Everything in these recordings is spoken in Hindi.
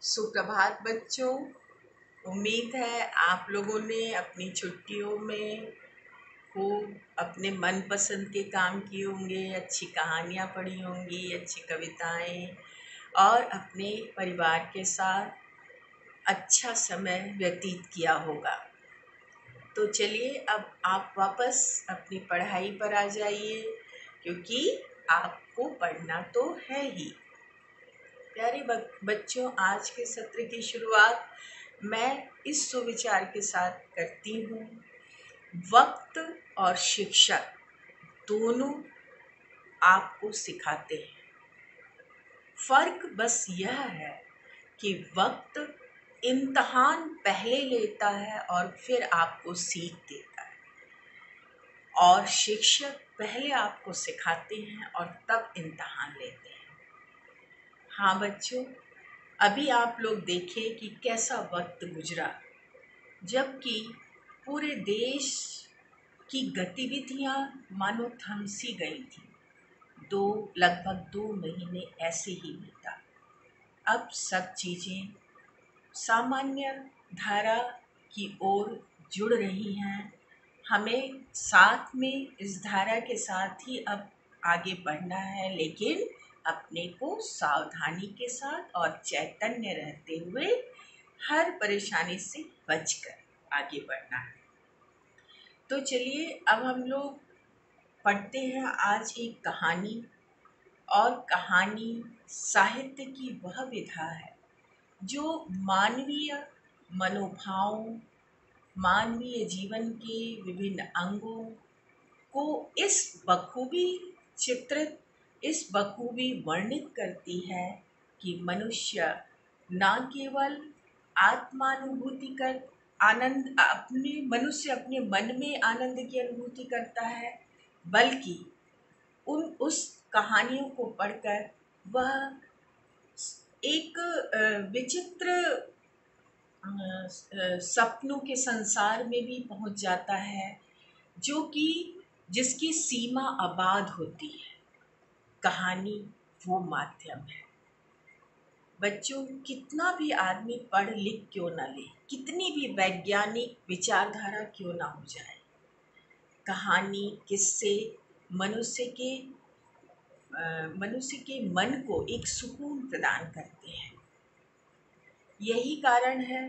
सुप्रभात बच्चों। उम्मीद है आप लोगों ने अपनी छुट्टियों में खूब अपने मनपसंद के काम किए होंगे, अच्छी कहानियाँ पढ़ी होंगी, अच्छी कविताएं और अपने परिवार के साथ अच्छा समय व्यतीत किया होगा। तो चलिए अब आप वापस अपनी पढ़ाई पर आ जाइए, क्योंकि आपको पढ़ना तो है ही। प्यारे बच्चों, आज के सत्र की शुरुआत मैं इस सुविचार के साथ करती हूँ। वक्त और शिक्षक दोनों आपको सिखाते हैं। फर्क बस यह है कि वक्त इम्तहान पहले लेता है और फिर आपको सीख देता है, और शिक्षक पहले आपको सिखाते हैं और तब इम्तहान लेते हैं। हाँ बच्चों, अभी आप लोग देखें कि कैसा वक्त गुजरा, जबकि पूरे देश की गतिविधियां मानो थम सी गई थी। लगभग 2 महीने ऐसे ही बीता। अब सब चीज़ें सामान्य धारा की ओर जुड़ रही हैं। हमें साथ में इस धारा के साथ ही अब आगे बढ़ना है, लेकिन अपने को सावधानी के साथ और चैतन्य रहते हुए हर परेशानी से बचकर आगे बढ़ना है। तो चलिए अब हम लोग पढ़ते हैं आज एक कहानी। और कहानी साहित्य की वह विधा है जो मानवीय मनोभाव, मानवीय जीवन के विभिन्न अंगों को इस बखूबी वर्णित करती है कि मनुष्य न केवल आत्मानुभूति कर मनुष्य अपने मन में आनंद की अनुभूति करता है, बल्कि उस कहानियों को पढ़कर वह एक विचित्र सपनों के संसार में भी पहुंच जाता है, जिसकी सीमा आबाद होती है। कहानी वो माध्यम है। बच्चों, कितना भी आदमी पढ़ लिख क्यों न ले, कितनी भी वैज्ञानिक विचारधारा क्यों ना हो जाए, कहानी किससे मनुष्य के मन को एक सुकून प्रदान करते हैं। यही कारण है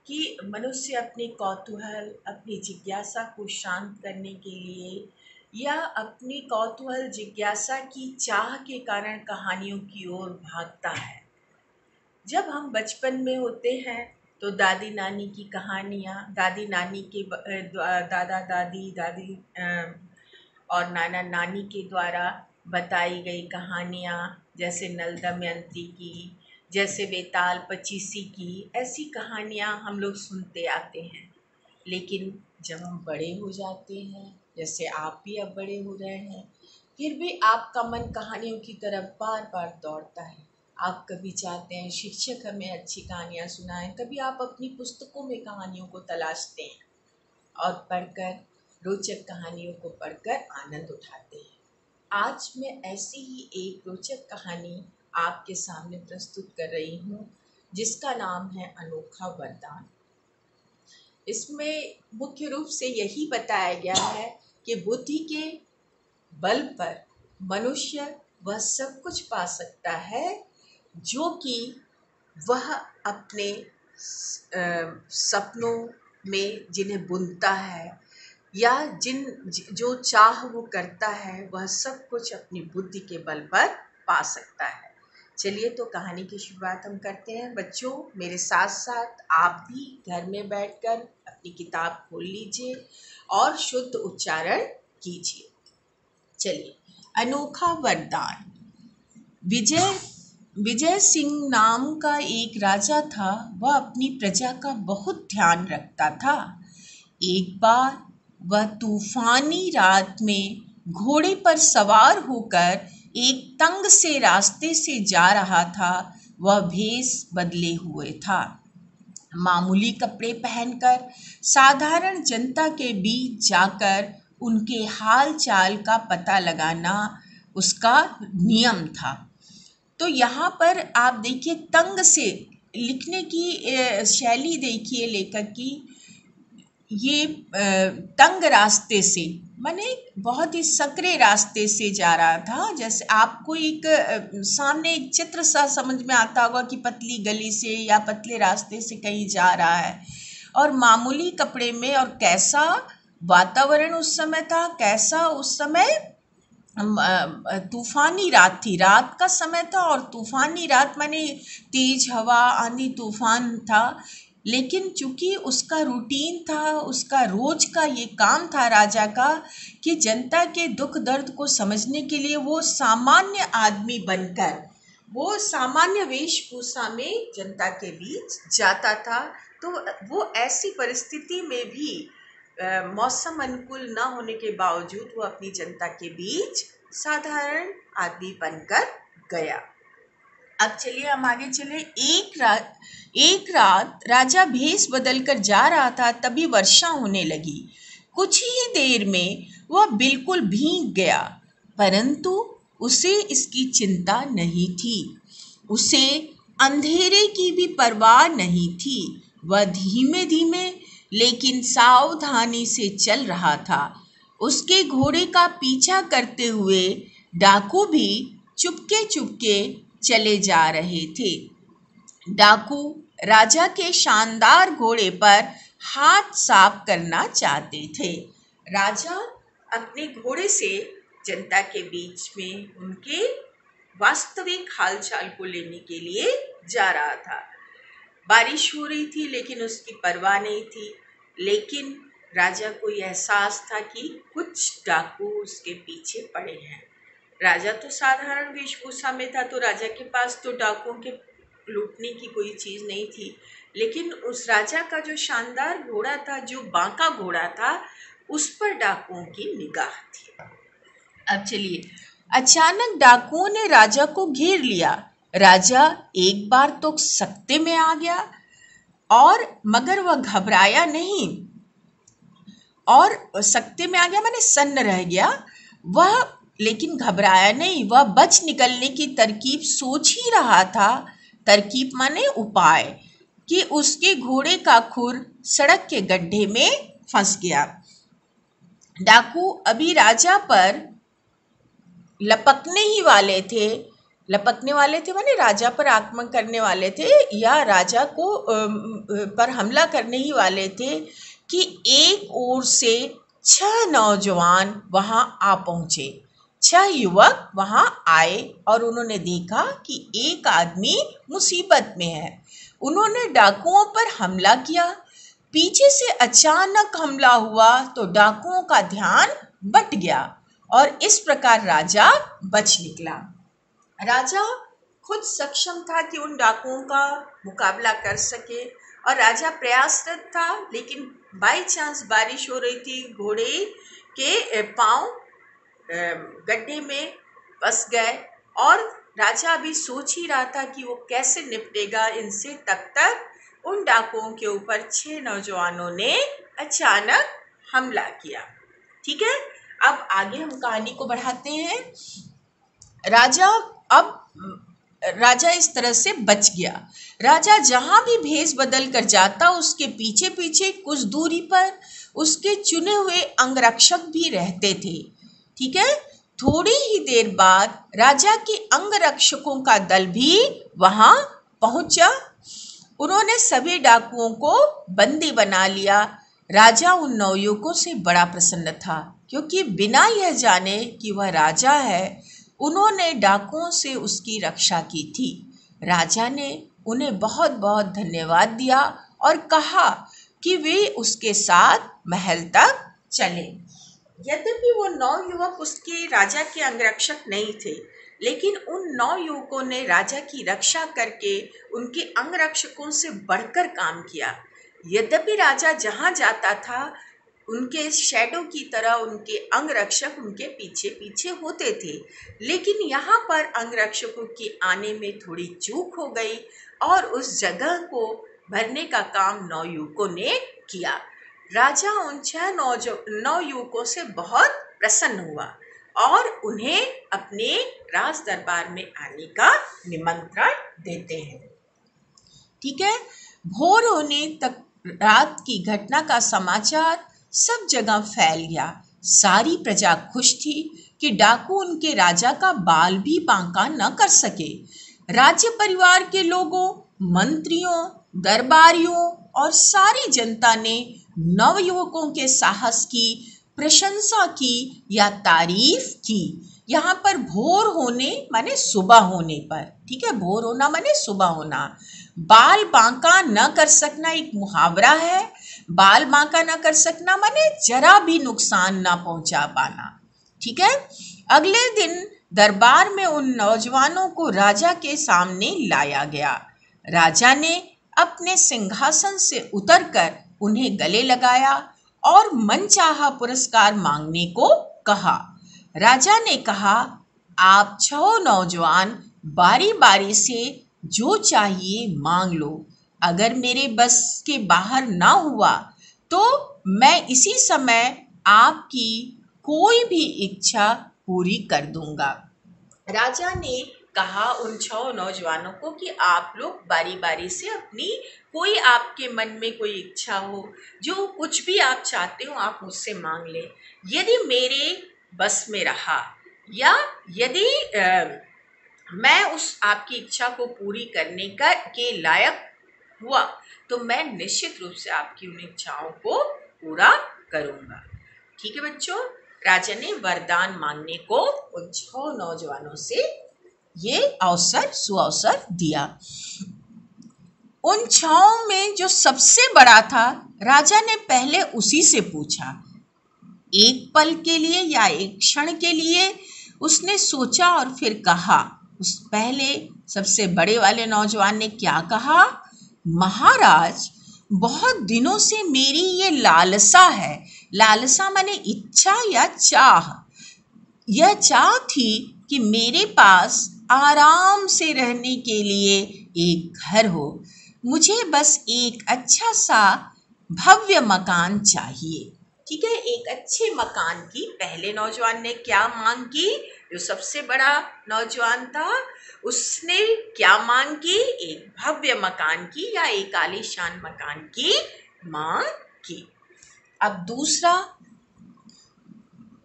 कि मनुष्य अपने कौतूहल, अपनी जिज्ञासा को शांत करने के लिए या अपनी कौतूहल जिज्ञासा की चाह के कारण कहानियों की ओर भागता है। जब हम बचपन में होते हैं तो दादी नानी की कहानियाँ, दादी नानी के दादा दादी और नाना नानी के द्वारा बताई गई कहानियाँ, जैसे नल दमयंती की, जैसे वेताल पचीसी की, ऐसी कहानियाँ हम लोग सुनते आते हैं। लेकिन जब हम बड़े हो जाते हैं, जैसे आप भी अब बड़े हो रहे हैं, फिर भी आपका मन कहानियों की तरफ बार बार दौड़ता है। आप कभी चाहते हैं शिक्षक हमें अच्छी कहानियाँ सुनाएं, कभी आप अपनी पुस्तकों में कहानियों को तलाशते हैं और पढ़कर रोचक कहानियों को पढ़कर आनंद उठाते हैं। आज मैं ऐसी ही एक रोचक कहानी आपके सामने प्रस्तुत कर रही हूँ, जिसका नाम है अनोखा वरदान। इसमें मुख्य रूप से यही बताया गया है कि बुद्धि के बल पर मनुष्य वह सब कुछ पा सकता है जो कि वह अपने सपनों में जिन्हें बुनता है, या जो चाह वो करता है, वह सब कुछ अपनी बुद्धि के बल पर पा सकता है। चलिए तो कहानी की शुरुआत हम करते हैं। बच्चों, मेरे साथ साथ आप भी घर में बैठकर अपनी किताब खोल लीजिए और शुद्ध उच्चारण कीजिए। चलिए, अनोखा वरदान। विजय सिंह नाम का एक राजा था। वह अपनी प्रजा का बहुत ध्यान रखता था। एक बार वह तूफानी रात में घोड़े पर सवार होकर एक तंग से रास्ते से जा रहा था। वह भेष बदले हुए था। मामूली कपड़े पहनकर साधारण जनता के बीच जाकर उनके हाल चाल का पता लगाना उसका नियम था। तो यहाँ पर आप देखिए, तंग से लिखने की शैली देखिए लेखक की, ये तंग रास्ते से, माने बहुत ही संकरे रास्ते से जा रहा था। जैसे आपको एक सामने एक चित्र सा समझ में आता होगा कि पतली गली से या पतले रास्ते से कहीं जा रहा है, और मामूली कपड़े में, और कैसा वातावरण उस समय था, कैसा उस समय तूफानी रात थी, रात का समय था और तूफानी रात, माने तेज हवा, आंधी, तूफान था। लेकिन चूंकि उसका रूटीन था, उसका रोज का ये काम था राजा का, कि जनता के दुख दर्द को समझने के लिए वो सामान्य आदमी बनकर, वो सामान्य वेशभूषा में जनता के बीच जाता था। तो वो ऐसी परिस्थिति में भी मौसम अनुकूल न होने के बावजूद वो अपनी जनता के बीच साधारण आदमी बनकर गया। अब चलिए हम आगे चले। एक रात राजा भेष बदलकर जा रहा था, तभी वर्षा होने लगी। कुछ ही देर में वह बिल्कुल भीग गया, परंतु उसे इसकी चिंता नहीं थी। उसे अंधेरे की भी परवाह नहीं थी। वह धीमे धीमे लेकिन सावधानी से चल रहा था। उसके घोड़े का पीछा करते हुए डाकू भी चुपके चुपके चले जा रहे थे। डाकू राजा के शानदार घोड़े पर हाथ साफ करना चाहते थे। राजा अपने घोड़े से जनता के बीच में उनके वास्तविक हालचाल को लेने के लिए जा रहा था। बारिश हो रही थी लेकिन उसकी परवाह नहीं थी। लेकिन राजा को यह एहसास था कि कुछ डाकू उसके पीछे पड़े हैं। राजा तो साधारण वेशभूषा में था, तो राजा के पास तो डाकुओं के लूटने की कोई चीज नहीं थी। लेकिन उस राजा का जो शानदार घोड़ा था, जो बांका घोड़ा था, उस पर डाकुओं की निगाह थी। अब चलिए, अचानक डाकुओं ने राजा को घेर लिया। राजा एक बार तो सकते में आ गया, और मगर वह घबराया नहीं, और सकते में आ गया माने सन्न रह गया वह, लेकिन घबराया नहीं। वह बच निकलने की तरकीब सोच ही रहा था। तरकीब माने उपाय, कि उसके घोड़े का खुर सड़क के गड्ढे में फंस गया। डाकू अभी राजा पर लपकने ही वाले थे। लपकने वाले थे माने राजा पर आक्रमण करने वाले थे, या राजा को पर हमला करने ही वाले थे, कि एक ओर से 6 नौजवान वहां आ पहुंचे। 6 युवक वहां आए और उन्होंने देखा कि एक आदमी मुसीबत में है। उन्होंने डाकुओं पर हमला किया। पीछे से अचानक हमला हुआ तो डाकुओं का ध्यान बट गया, और इस प्रकार राजा बच निकला। राजा खुद सक्षम था कि उन डाकुओं का मुकाबला कर सके, और राजा प्रयासरत था। लेकिन बाई चांस बारिश हो रही थी, घोड़े के पांव गड्ढे में फंस गए, और राजा अभी सोच ही रहा था कि वो कैसे निपटेगा इनसे। तब तक उन डाकुओं के ऊपर 6 नौजवानों ने अचानक हमला किया। ठीक है, अब आगे हम कहानी को बढ़ाते हैं। राजा इस तरह से बच गया। राजा जहां भी भेष बदल कर जाता, उसके पीछे पीछे कुछ दूरी पर उसके चुने हुए अंगरक्षक भी रहते थे। ठीक है, थोड़ी ही देर बाद राजा के अंगरक्षकों का दल भी वहां पहुंचा। उन्होंने सभी डाकुओं को बंदी बना लिया। राजा उन नवयुवकों से बड़ा प्रसन्न था, क्योंकि बिना यह जाने कि वह राजा है, उन्होंने डाकुओं से उसकी रक्षा की थी। राजा ने उन्हें बहुत बहुत धन्यवाद दिया और कहा कि वे उसके साथ महल तक चले। यद्यपि वो 9 युवक उसके राजा के अंगरक्षक नहीं थे, लेकिन उन 9 युवकों ने राजा की रक्षा करके उनके अंगरक्षकों से बढ़कर काम किया। यद्यपि राजा जहां जाता था, उनके शैडो की तरह उनके अंगरक्षक उनके पीछे पीछे होते थे। लेकिन यहाँ पर अंगरक्षकों के आने में थोड़ी चूक हो गई, और उस जगह को भरने का काम 9 युवकों ने किया। राजा उन 6 नौ युवकों से बहुत प्रसन्न हुआ और उन्हें अपने राज दरबार में आने का निमंत्रण देते हैं। ठीक है। भोर होने तक रात की घटना का समाचार सब जगह फैल गया। सारी प्रजा खुश थी कि डाकू उनके राजा का बाल भी बांका न कर सके। राज्य परिवार के लोगों, मंत्रियों, दरबारियों और सारी जनता ने नवयुवकों के साहस की प्रशंसा की या तारीफ की। यहाँ पर भोर होने माने सुबह होने पर, ठीक है, भोर होना माने सुबह होना। बाल बांका न कर सकना एक मुहावरा है। बाल बांका न कर सकना माने जरा भी नुकसान ना पहुंचा पाना, ठीक है। अगले दिन दरबार में उन नौजवानों को राजा के सामने लाया गया। राजा ने अपने सिंहासन से उतरकर उन्हें गले लगाया और मनचाहा पुरस्कार मांगने को कहा। राजा ने कहा, आप 6 नौजवान बारी बारी से जो चाहिए मांग लो। अगर मेरे बस के बाहर ना हुआ तो मैं इसी समय आपकी कोई भी इच्छा पूरी कर दूंगा। राजा ने कहा उन 6 नौजवानों को कि आप लोग बारी बारी से अपनी कोई आपके मन में कोई इच्छा हो, जो कुछ भी आप चाहते हो आप मुझसे मांग लें। यदि मेरे बस में रहा या यदि मैं उस आपकी इच्छा को पूरी करने के लायक हुआ तो मैं निश्चित रूप से आपकी उन इच्छाओं को पूरा करूंगा। ठीक है बच्चों, राजा ने वरदान मांगने को उन 6 नौजवानों से ये सुअवसर दिया। उन 6 में जो सबसे बड़ा था, राजा ने पहले उसी से पूछा। एक पल के लिए या एक क्षण के लिए उसने सोचा और फिर कहा। उस पहले सबसे बड़े वाले नौजवान ने क्या कहा? महाराज, बहुत दिनों से मेरी ये लालसा है। लालसा माने इच्छा या चाह। यह चाह थी कि मेरे पास आराम से रहने के लिए एक घर हो। मुझे बस एक अच्छा सा भव्य मकान चाहिए। ठीक है, एक अच्छे मकान की पहले नौजवान ने क्या मांग की? जो सबसे बड़ा नौजवान था उसने क्या मांग की? एक भव्य मकान की या एक आलीशान मकान की मांग की। अब दूसरा,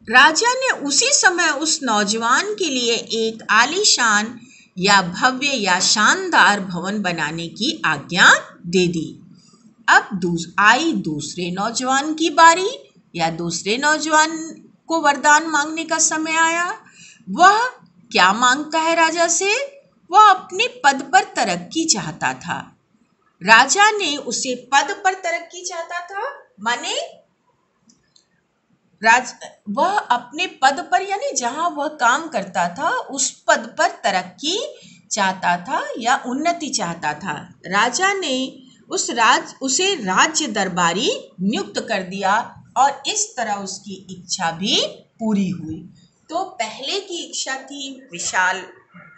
राजा ने उसी समय उस नौजवान के लिए एक आलीशान या भव्य या शानदार भवन बनाने की आज्ञा दे दी। अब आई दूसरे नौजवान की बारी या दूसरे नौजवान को वरदान मांगने का समय आया। वह क्या मांगता है राजा से? वह अपने पद पर तरक्की चाहता था। राजा ने उसे पद पर तरक्की चाहता था माने वह अपने पद पर यानी जहां वह काम करता था उस पद पर तरक्की चाहता था या उन्नति चाहता था। राजा ने उसे राज्य दरबारी नियुक्त कर दिया और इस तरह उसकी इच्छा भी पूरी हुई। तो पहले की इच्छा थी विशाल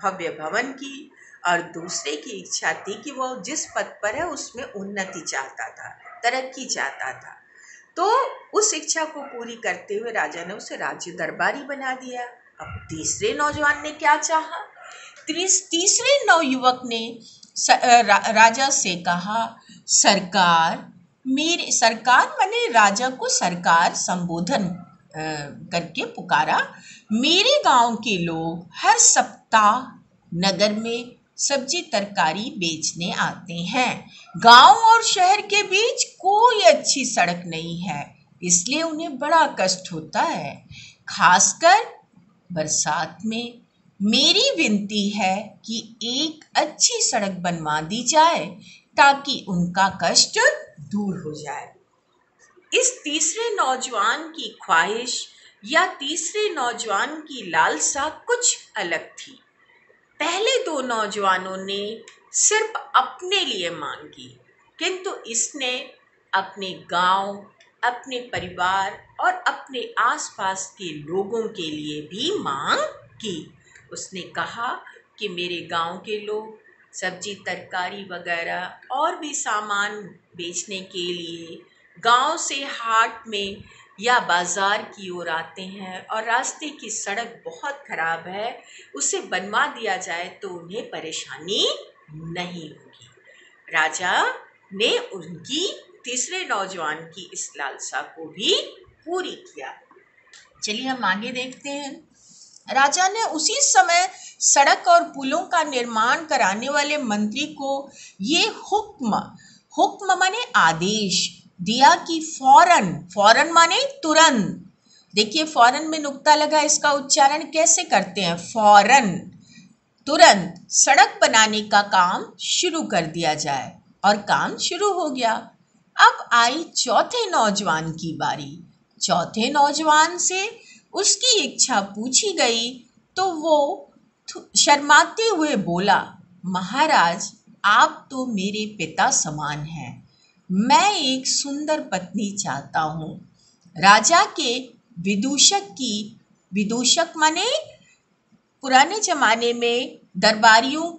भव्य भवन की और दूसरे की इच्छा थी कि वह जिस पद पर है उसमें उन्नति चाहता था, तरक्की चाहता था। तो उस इच्छा को पूरी करते हुए राजा ने उसे राज्य दरबारी बना दिया। अब तीसरे नौजवान ने क्या चाहा? तीसरे नवयुवक ने राजा से कहा, सरकार मैंने राजा को सरकार संबोधन करके पुकारा। मेरे गांव के लोग हर सप्ताह नगर में सब्जी तरकारी बेचने आते हैं। गांव और शहर के बीच कोई अच्छी सड़क नहीं है, इसलिए उन्हें बड़ा कष्ट होता है, खासकर बरसात में। मेरी विनती है कि एक अच्छी सड़क बनवा दी जाए ताकि उनका कष्ट दूर हो जाए। इस तीसरे नौजवान की ख्वाहिश या तीसरे नौजवान की लालसा कुछ अलग थी। पहले 2 नौजवानों ने सिर्फ अपने लिए मांगी, किंतु इसने अपने गांव, अपने परिवार और अपने आसपास के लोगों के लिए भी मांग की। उसने कहा कि मेरे गांव के लोग सब्जी तरकारी वगैरह और भी सामान बेचने के लिए गांव से हाट में या बाजार की ओर आते हैं और रास्ते की सड़क बहुत खराब है, उसे बनवा दिया जाए तो उन्हें परेशानी नहीं होगी। राजा ने उनकी तीसरे नौजवान की इस लालसा को भी पूरी किया। चलिए हम आगे देखते हैं। राजा ने उसी समय सड़क और पुलों का निर्माण कराने वाले मंत्री को ये हुक्म माने आदेश दिया कि फौरन माने तुरंत। देखिए फौरन में नुक्ता लगा, इसका उच्चारण कैसे करते हैं, फौरन, तुरंत सड़क बनाने का काम शुरू कर दिया जाए। और काम शुरू हो गया। अब आई चौथे नौजवान की बारी। चौथे नौजवान से उसकी इच्छा पूछी गई तो वो शर्माते हुए बोला, महाराज आप तो मेरे पिता समान हैं, मैं एक सुंदर पत्नी चाहता हूँ। राजा के विदूषक माने पुराने जमाने में दरबारियों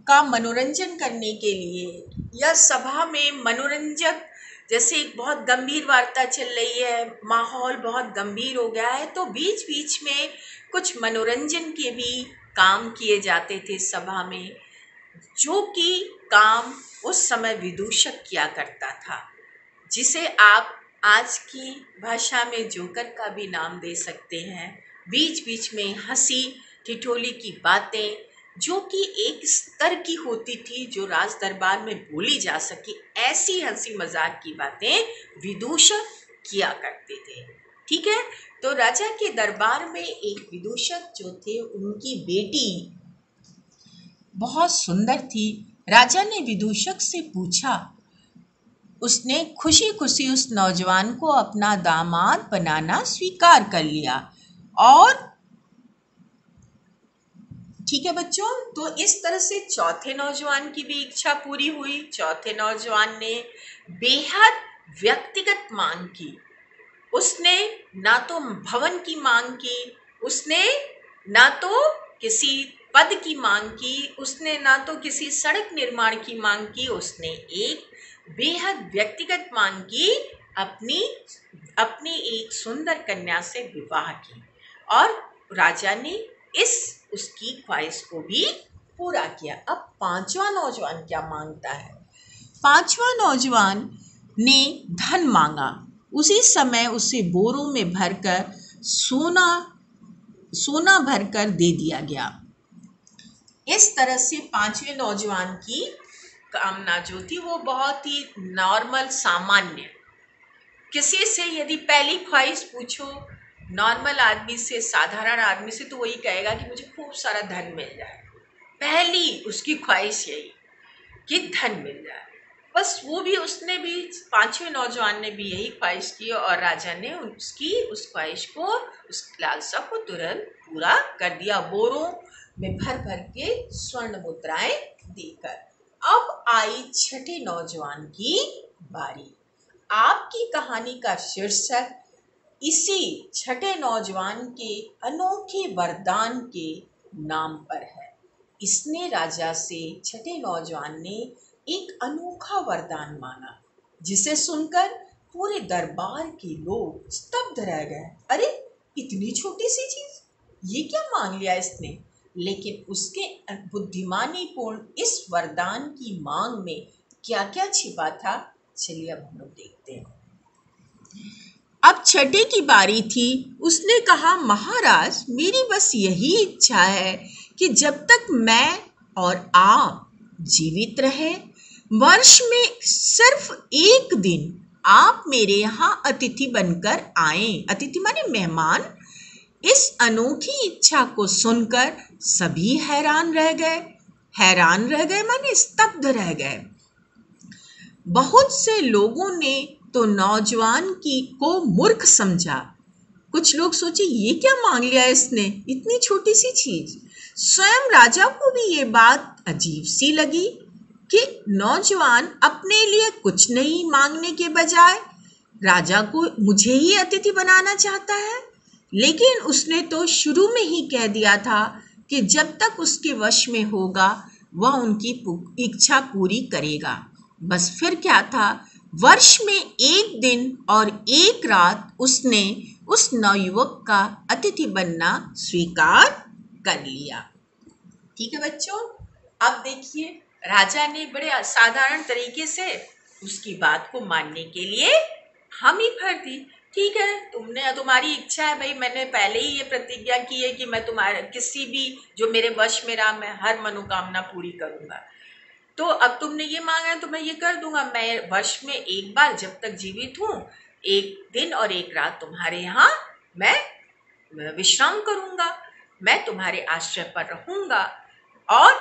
का मनोरंजन करने के लिए या सभा में मनोरंजक, जैसे एक बहुत गंभीर वार्ता चल रही है, माहौल बहुत गंभीर हो गया है, तो बीच बीच में कुछ मनोरंजन के भी काम किए जाते थे सभा में, जो कि काम उस समय विदूषक किया करता था, जिसे आप आज की भाषा में जोकर का भी नाम दे सकते हैं। बीच बीच में हंसी ठिठोली की बातें जो कि एक स्तर की होती थी, जो राज दरबार में बोली जा सके, ऐसी हंसी मजाक की बातें विदूषक किया करते थे। ठीक है, तो राजा के दरबार में एक विदूषक जो थे, उनकी बेटी बहुत सुंदर थी। राजा ने विदूषक से पूछा, उसने खुशी खुशी उस नौजवान को अपना दामाद बनाना स्वीकार कर लिया। और ठीक है बच्चों, तो इस तरह से चौथे नौजवान की भी इच्छा पूरी हुई। चौथे नौजवान ने बेहद व्यक्तिगत मांग की। उसने ना तो भवन की मांग की, उसने ना तो किसी पद की मांग की, उसने ना तो किसी सड़क निर्माण की मांग की, उसने एक बेहद व्यक्तिगत मांग की, अपनी एक सुंदर कन्या से विवाह की। और राजा ने उसकी ख्वाहिश को भी पूरा किया। अब पांचवा नौजवान क्या मांगता है? पांचवा नौजवान ने धन मांगा। उसी समय उसे बोरों में भरकर सोना भरकर दे दिया गया। इस तरह से पांचवें नौजवान की कामना जो थी वो बहुत ही नॉर्मल, सामान्य, किसी से यदि पहली ख्वाहिश पूछो नॉर्मल आदमी से, साधारण आदमी से, तो वही कहेगा कि मुझे खूब सारा धन मिल जाए। पहली उसकी ख्वाहिश यही कि धन मिल जाए। बस वो भी, उसने भी, पांचवें नौजवान ने भी यही ख्वाहिश की और राजा ने उसकी उस ख्वाहिश को, उस लालसा को तुरंत पूरा कर दिया, बोरों में भर भर के स्वर्ण मुद्राएं देकर। अब आई छठे नौजवान की बारी। आपकी कहानी का शीर्षक इसी छठे नौजवान के अनोखे वरदान के नाम पर है। इसने राजा से, छठे नौजवान ने एक अनोखा वरदान मांगा, जिसे सुनकर पूरे दरबार के लोग स्तब्ध रह गए। अरे इतनी छोटी सी चीज, ये क्या मांग लिया इसने? लेकिन उसके बुद्धिमानी पूर्ण इस वरदान की मांग में क्या क्या छिपा था, चलिए अब हम लोग देखते हैं। अब छठे की बारी थी। उसने कहा, महाराज मेरी बस यही इच्छा है कि जब तक मैं और आप जीवित रहे, वर्ष में सिर्फ एक दिन आप मेरे यहाँ अतिथि बनकर आएं। अतिथि माने मेहमान। इस अनोखी इच्छा को सुनकर सभी हैरान रह गए माने स्तब्ध रह गए। बहुत से लोगों ने तो नौजवान को मूर्ख समझा। कुछ लोग सोचे ये क्या मांग लिया इसने, इतनी छोटी सी चीज। स्वयं राजा को भी ये बात अजीब सी लगी कि नौजवान अपने लिए कुछ नहीं मांगने के बजाय राजा को, मुझे ही अतिथि बनाना चाहता है। लेकिन उसने तो शुरू में ही कह दिया था कि जब तक उसके वश में होगा वह उनकी इच्छा पूरी करेगा। बस फिर क्या था, वर्ष में एक दिन और एक रात उसने उस नवयुवक का अतिथि बनना स्वीकार कर लिया। ठीक है बच्चों, अब देखिए राजा ने बड़े असाधारण तरीके से उसकी बात को मानने के लिए हामी भर दी। ठीक है, तुम्हारी इच्छा है भाई, मैंने पहले ही ये प्रतिज्ञा की है कि मैं तुम्हारे किसी भी जो मेरे वश में रहा, मैं हर मनोकामना पूरी करूंगा। तो अब तुमने ये मांगा है तो मैं ये कर दूंगा। मैं वर्ष में एक बार जब तक जीवित हूँ, एक दिन और एक रात तुम्हारे यहाँ मैं विश्राम करूंगा, मैं तुम्हारे आश्रय पर रहूंगा। और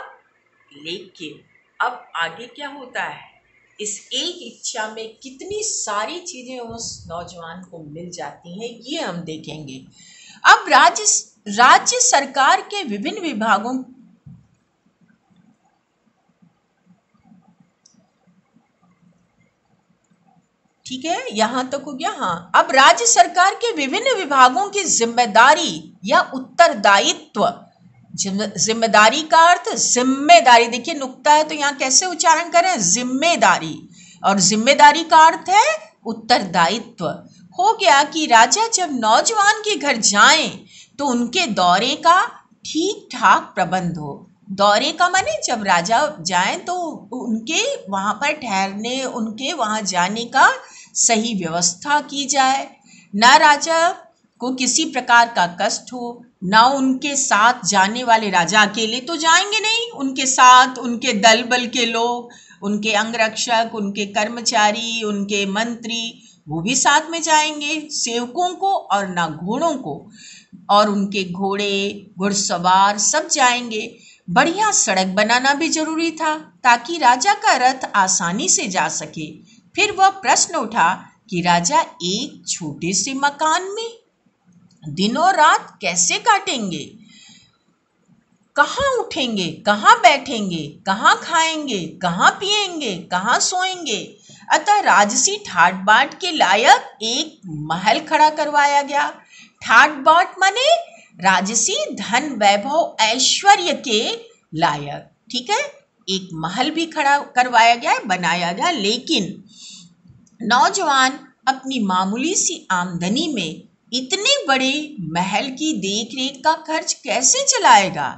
लेकिन अब आगे क्या होता है, इस एक इच्छा में कितनी सारी चीजें उस नौजवान को मिल जाती हैं, ये हम देखेंगे। अब राज्य सरकार के विभिन्न विभागों, ठीक है, यहां तक हो गया। हाँ, अब राज्य सरकार के विभिन्न विभागों की जिम्मेदारी या उत्तरदायित्व, जिम्मेदारी का अर्थ जिम्मेदारी, देखिए नुक्ता है तो यहाँ कैसे उच्चारण करें, जिम्मेदारी, और जिम्मेदारी का अर्थ है उत्तरदायित्व। हो गया कि राजा जब नौजवान के घर जाएं तो उनके दौरे का ठीक ठाक प्रबंध हो। दौरे का माने जब राजा जाएं तो उनके वहां पर ठहरने, उनके वहां जाने का सही व्यवस्था की जाए। न राजा को किसी प्रकार का कष्ट हो, ना उनके साथ जाने वाले, राजा अकेले तो जाएंगे नहीं, उनके साथ उनके दल बल के लोग, उनके अंगरक्षक, उनके कर्मचारी, उनके मंत्री, वो भी साथ में जाएंगे, सेवकों को और ना घोड़ों को, और उनके घोड़े घुड़सवार सब जाएंगे। बढ़िया सड़क बनाना भी जरूरी था ताकि राजा का रथ आसानी से जा सके। फिर वह प्रश्न उठा कि राजा एक छोटे से मकान में दिनों रात कैसे काटेंगे, कहाँ उठेंगे, कहाँ बैठेंगे, कहाँ खाएंगे, कहाँ पिएंगे, कहाँ सोएंगे। अतः राजसी ठाट बाट के लायक एक महल खड़ा करवाया गया। ठाट बाट माने राजसी धन वैभव ऐश्वर्य के लायक, ठीक है, एक महल भी खड़ा करवाया गया, बनाया गया। लेकिन नौजवान अपनी मामूली सी आमदनी में इतने बड़े महल की देखरेख का खर्च कैसे चलाएगा,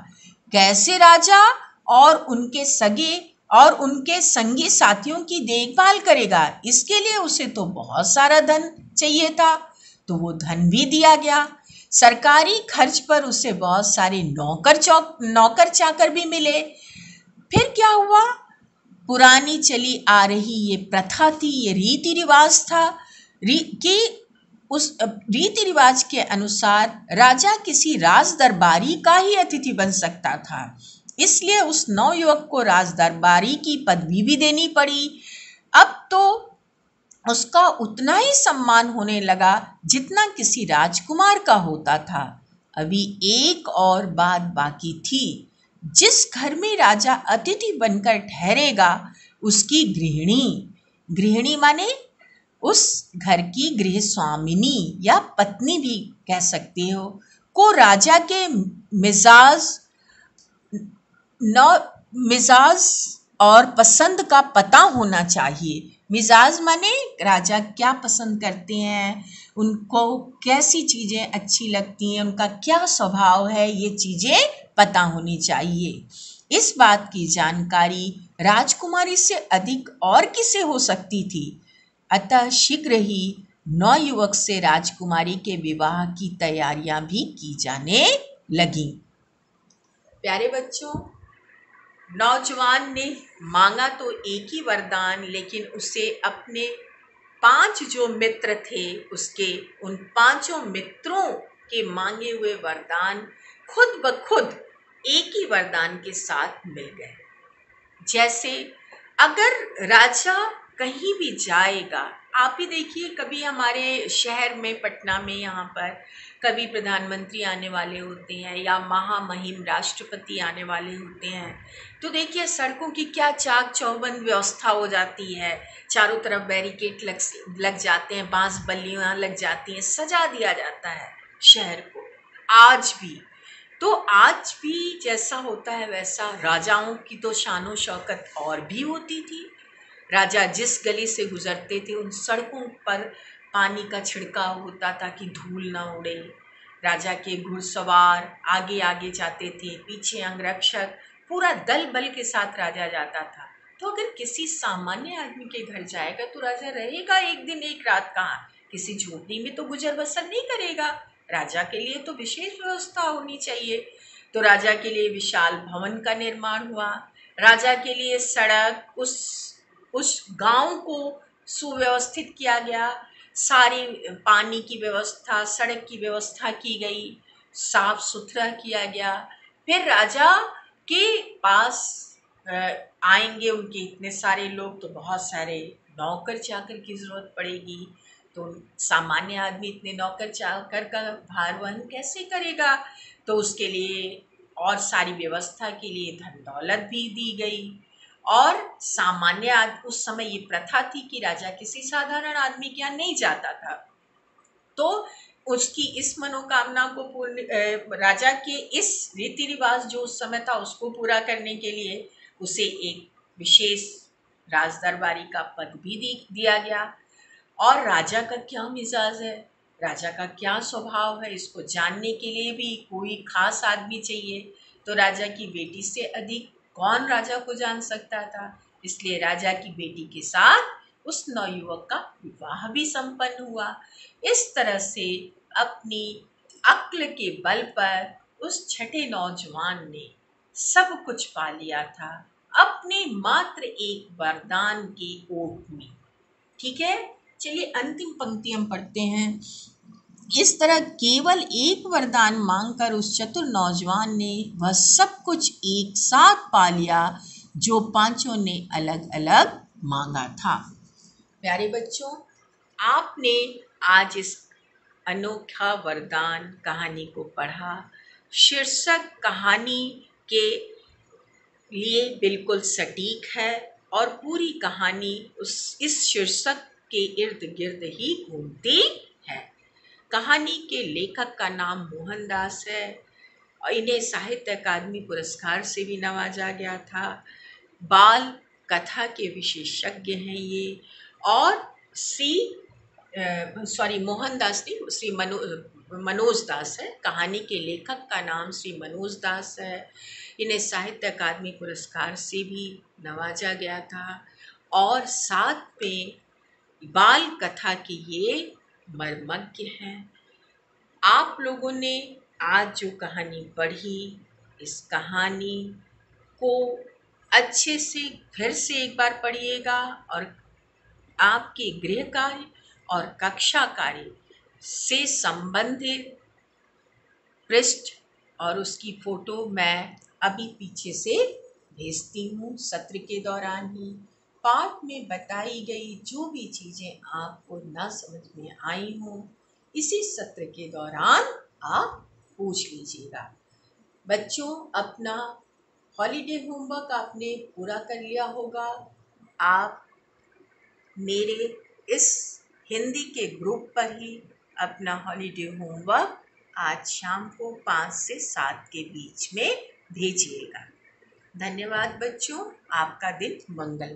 कैसे राजा और उनके संगी साथियों की देखभाल करेगा। इसके लिए उसे तो बहुत सारा धन चाहिए था, तो वो धन भी दिया गया। सरकारी खर्च पर उसे बहुत सारे नौकर चाकर भी मिले। फिर क्या हुआ, पुरानी चली आ रही ये प्रथा थी, ये रीति रिवाज था कि उस रीति रिवाज के अनुसार राजा किसी राज दरबारी का ही अतिथि बन सकता था। इसलिए उस नवयुवक को राज दरबारी की पदवी भी देनी पड़ी। अब तो उसका उतना ही सम्मान होने लगा जितना किसी राजकुमार का होता था। अभी एक और बात बाकी थी, जिस घर में राजा अतिथि बनकर ठहरेगा उसकी गृहिणी माने उस घर की गृह स्वामिनी या पत्नी भी कह सकते हो, को राजा के मिजाज और पसंद का पता होना चाहिए। मिजाज माने राजा क्या पसंद करते हैं, उनको कैसी चीजें अच्छी लगती हैं, उनका क्या स्वभाव है, ये चीजें पता होनी चाहिए। इस बात की जानकारी राजकुमारी से अधिक और किसे हो सकती थी। अतः शीघ्र ही नवयुवक से राजकुमारी के विवाह की तैयारियां भी की जाने लगी। प्यारे बच्चों, नौजवान ने मांगा तो एक ही वरदान, लेकिन उसे अपने 5 जो मित्र थे उसके उन 5 मित्रों के मांगे हुए वरदान खुद ब खुद एक ही वरदान के साथ मिल गए। जैसे अगर राजा कहीं भी जाएगा, आप ही देखिए, कभी हमारे शहर में पटना में यहाँ पर कभी प्रधानमंत्री आने वाले होते हैं या महामहिम राष्ट्रपति आने वाले होते हैं, तो देखिए सड़कों की क्या चाक चौबंद व्यवस्था हो जाती है। चारों तरफ बैरिकेड लग जाते हैं, बांस बल्लियां लग जाती हैं, सजा दिया जाता है शहर को। आज भी तो आज भी जैसा होता है वैसा राजाओं की तो शानो शौकत और भी होती थी। राजा जिस गली से गुजरते थे उन सड़कों पर पानी का छिड़काव होता था कि धूल ना उड़े। राजा के घुड़सवार आगे आगे जाते थे, पीछे अंगरक्षक पूरा दल बल के साथ राजा जाता था। तो अगर किसी सामान्य आदमी के घर जाएगा तो राजा रहेगा एक दिन एक रात कहाँ, किसी झोपड़ी में तो गुजर बसर नहीं करेगा। राजा के लिए तो विशेष व्यवस्था होनी चाहिए। तो राजा के लिए विशाल भवन का निर्माण हुआ। राजा के लिए सड़क, उस गांव को सुव्यवस्थित किया गया। सारी पानी की व्यवस्था, सड़क की व्यवस्था की गई, साफ सुथरा किया गया। फिर राजा के पास आएंगे उनके इतने सारे लोग, तो बहुत सारे नौकर चाकर की जरूरत पड़ेगी। तो सामान्य आदमी इतने नौकर चाकर का भार वहन कैसे करेगा। तो उसके लिए और सारी व्यवस्था के लिए धन दौलत भी दी गई। और सामान्य आदमी, उस समय ये प्रथा थी कि राजा किसी साधारण आदमी के यहाँ नहीं जाता था। तो उसकी इस मनोकामना को राजा के इस रीति रिवाज जो उस समय था उसको पूरा करने के लिए उसे एक विशेष राज दरबारी का पद भी दिया गया। और राजा का क्या मिजाज है, राजा का क्या स्वभाव है, इसको जानने के लिए भी कोई खास आदमी चाहिए। तो राजा की बेटी से अधिक कौन राजा को जान सकता था। इसलिए राजा की बेटी के साथ उस नवयुवक का विवाह भी संपन्न हुआ। इस तरह से अपनी अक्ल के बल पर उस छठे नौजवान ने सब कुछ पा लिया था अपने मात्र एक वरदान के ओट में। ठीक है, चलिए अंतिम पंक्ति हम पढ़ते हैं। इस तरह केवल एक वरदान मांगकर उस चतुर नौजवान ने वह सब कुछ एक साथ पा लिया जो पांचों ने अलग अलग मांगा था। प्यारे बच्चों, आपने आज इस अनोखा वरदान कहानी को पढ़ा। शीर्षक कहानी के लिए बिल्कुल सटीक है और पूरी कहानी इस शीर्षक के इर्द गिर्द ही घूमती है। कहानी के लेखक का नाम मोहनदास है और इन्हें साहित्य अकादमी पुरस्कार से भी नवाजा गया था। बाल कथा के विशेषज्ञ हैं ये। और मोहनदास नहीं, श्री मनोज दास है। कहानी के लेखक का नाम श्री मनोज दास है। इन्हें साहित्य अकादमी पुरस्कार से भी नवाजा गया था। और साथ में बाल कथा के ये मर्मज्ञ हैं। आप लोगों ने आज जो कहानी पढ़ी, इस कहानी को अच्छे से फिर से एक बार पढ़िएगा और आपके गृह कार्य और कक्षा कार्य से संबंधित पृष्ठ और उसकी फोटो मैं अभी पीछे से भेजती हूँ। सत्र के दौरान ही पाठ में बताई गई जो भी चीज़ें आपको ना समझ में आई हों, इसी सत्र के दौरान आप पूछ लीजिएगा। बच्चों, अपना हॉलीडे होमवर्क आपने पूरा कर लिया होगा। आप मेरे इस हिंदी के ग्रुप पर ही अपना हॉलीडे होमवर्क आज शाम को 5 से 7 के बीच में भेजिएगा। धन्यवाद बच्चों, आपका दिन मंगल।